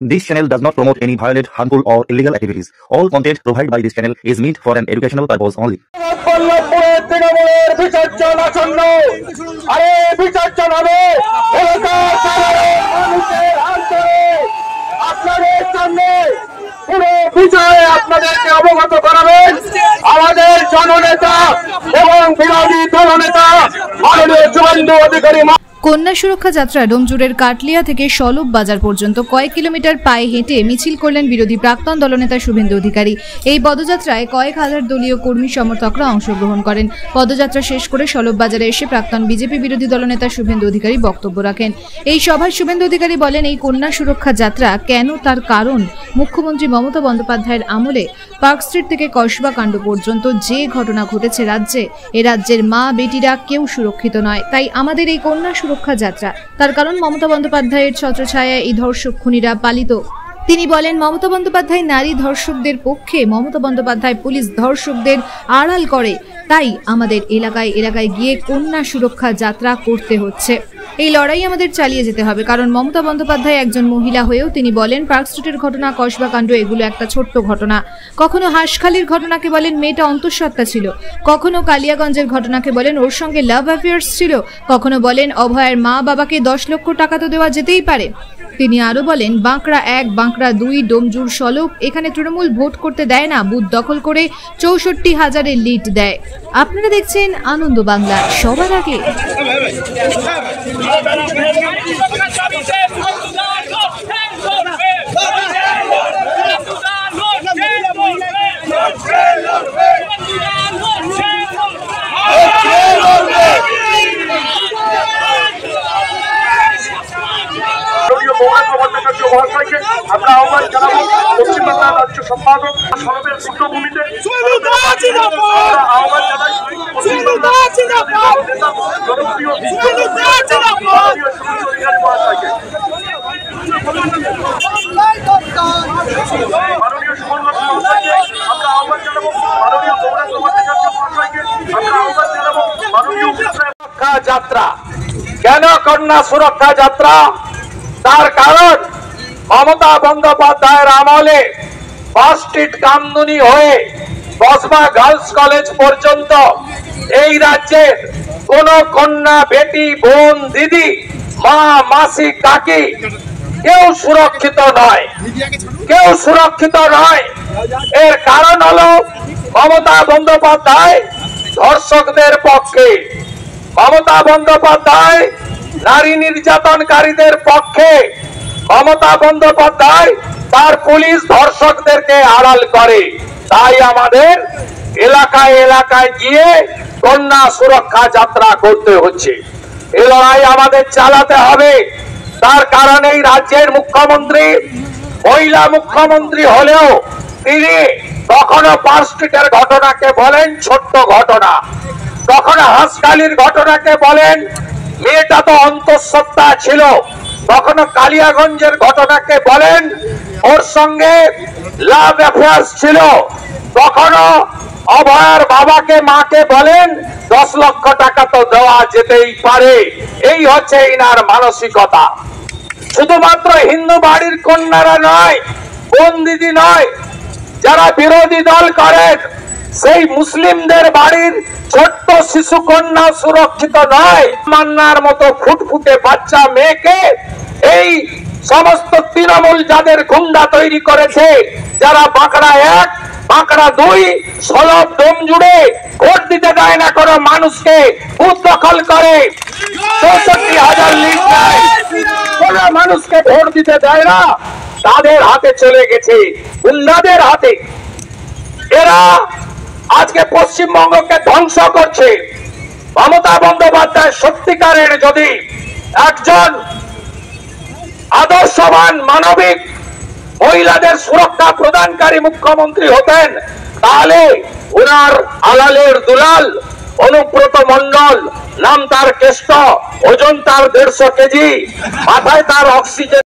This channel does not promote any violent, harmful, or illegal activities. All content provided by this channel is meant for an educational purpose only. আপনাদেরকে অবগত করাবেন আমাদের জননেতা এবং বিরোধী দলনেতা মাননীয় শুভেন্দু অধিকারী। কন্যা সুরক্ষা যাত্রা ডোমজুড়ের কাটলিয়া থেকে সলভ বাজার পর্যন্ত কয়েক কিলোমিটার পায়ে হেঁটে মিছিল করলেন বিরোধী প্রাক্তন দলনেতা শুভেন্দু অধিকারী। এই পদযাত্রায় কয়েক হাজার দলীয় কর্মী সমর্থকরা অংশগ্রহণ করেন। পদযাত্রা শেষ করে সলভ বাজারে এসে প্রাক্তন বিজেপি বিরোধী দলনেতা শুভেন্দু অধিকারী বক্তব্য রাখেন। এই সভায় শুভেন্দু অধিকারী বলেন, এই কন্যা সুরক্ষা যাত্রা কেন তার কারণ মুখ্যমন্ত্রী মমতা বন্দ্যোপাধ্যায়ের আমলে পার্ক স্ট্রিট থেকে কসবা কাণ্ড পর্যন্ত যে ঘটনা ঘটেছে রাজ্যে, এ রাজ্যের মা বেটিরা কেউ সুরক্ষিত নয়। তাই আমাদের এই কন্যা সুরক্ষা যাত্রা, তার কারণ মমতা বন্দ্যোপাধ্যায়ের ছত্রছায়ায় এই ধর্ষক খুনিরা পালিত। তিনি বলেন, মমতা বন্দ্যোপাধ্যায় নারী ধর্ষকদের পক্ষে, মমতা বন্দ্যোপাধ্যায় পুলিশ ধর্ষকদের আড়াল করে। তাই আমাদের এলাকায় এলাকায় গিয়ে কন্যা সুরক্ষা যাত্রা করতে হচ্ছে। এই লড়াই আমাদের চালিয়ে যেতে হবে, কারণ মমতা বন্দ্যোপাধ্যায় একজন মহিলা হয়েও তিনি বলেন, পার্ক স্ট্রিটের ঘটনা, কসবা কাণ্ড এগুলো একটা ছোট্ট ঘটনা। কখনো হাঁসখালির ঘটনাকে বলেন মেয়েটা অন্তঃসত্ত্বা ছিল, কখনো কালিয়াগঞ্জের ঘটনাকে বলেন ওর সঙ্গে লাভ অ্যাফেয়ার্স ছিল, কখনো বলেন অভয়ের মা বাবাকে 10 লক্ষ টাকা তো দেওয়া যেতেই পারে। তিনি আরো বলেন, বাঁকড়া 1, বাঁকড়া 2, ডোমজুর, সলভ, এখানে তৃণমূল ভোট করতে দেয় না, বুথ দখল করে 64,000-এর লিড দেয়। আপনারা দেখছেন আনন্দ বাংলা, সবার আগে। আমরা আহ্বান জানাবো পশ্চিমবাংলা রাজ্য সম্পাদক সরবের পূর্ণভূমিতে আহ্বান জানাই মাননীয় আমরা আহ্বান জানাবো মাননীয় মহাশয়কে, আমরা আহ্বান জানাবো মাননীয় সুরক্ষা যাত্রা। কেন কন্যা সুরক্ষা যাত্রা? তার কারণ মমতা বন্দ্যোপাধ্যায়ের আমলে পার্ক স্ট্রিট কামদুনি হয়ে কসবা গার্লস কলেজ পর্যন্ত এই রাজ্যের কোন কন্যা, বেটি, বোন, দিদি, মা, মাসি, কাকি কেউ সুরক্ষিত নয়, কেউ সুরক্ষিত নয়। এর কারণ হলো মমতা বন্দ্যোপাধ্যায় ধর্ষকদের পক্ষে, মমতা বন্দ্যোপাধ্যায় নারী নির্যাতনকারীদের পক্ষে, মমতা বন্দ্যোপাধ্যায় তার পুলিশ ধর্ষকদেরকে আড়াল করে। তাই আমাদের এলাকায় এলাকায় গিয়ে কন্যা সুরক্ষা যাত্রা করতে হচ্ছে। এই লড়াই আমাদের চালাতে হবে। তার কারণে এই রাজ্যের মুখ্যমন্ত্রী মহিলা মুখ্যমন্ত্রী হলেও তিনি কখনো পার্ক স্ট্রিটের ঘটনাকে বলেন ছোট্ট ঘটনা, কখনো হাঁসখালির ঘটনাকে বলেন মেয়েটা তো অন্তঃসত্ত্বা ছিল, কখনো কালিয়াগঞ্জের ঘটনাকে বলেন ওর সঙ্গে লাভ অ্যাফেয়ার্স ছিল, কখনো অভয়ের বাবাকে, মাকে বলেন 10 লক্ষ টাকা তো দেওয়া যেতেই পারে। এই হচ্ছে ইনার মানসিকতা। শুধুমাত্র হিন্দু বাড়ির কন্যারা নয়, কোন দিদি নয়, যারা বিরোধী দল করেন সেই মুসলিমদের বাড়ির ছোট্ট শিশু কন্যা সুরক্ষিত নয়। মান্নার মতো ফুটফুটে বাচ্চা মেয়েকে এই সমস্ত তৃণমূল যাদের গুন্ডা তৈরি করেছে, যারা বাঁকড়া 1, বাঁকড়া 2, সলভ, ডোমজুড়ে ভোট দিতে দেয় না কোনো মানুষকে, বুথ দখল করে 64,000 লিড দেয়, কোনো মানুষকে ভোট দিতে দেয় না, তাদের হাতে চলে গেছে, গুন্ডাদের হাতে। এরা আজকে পশ্চিমবঙ্গকে ধ্বংস করছে। মমতা বন্দ্যোপাধ্যায় সত্যিকারের যদি একজন আদর্শবান, মানবিক, মহিলাদের সুরক্ষা প্রদানকারী মুখ্যমন্ত্রী হতেন, তাহলে ওনার আলালের দুলাল অনুব্রত মন্ডল, নাম তার কেষ্ট, ওজন তার 150 কেজি, মাথায় তার অক্সিজেন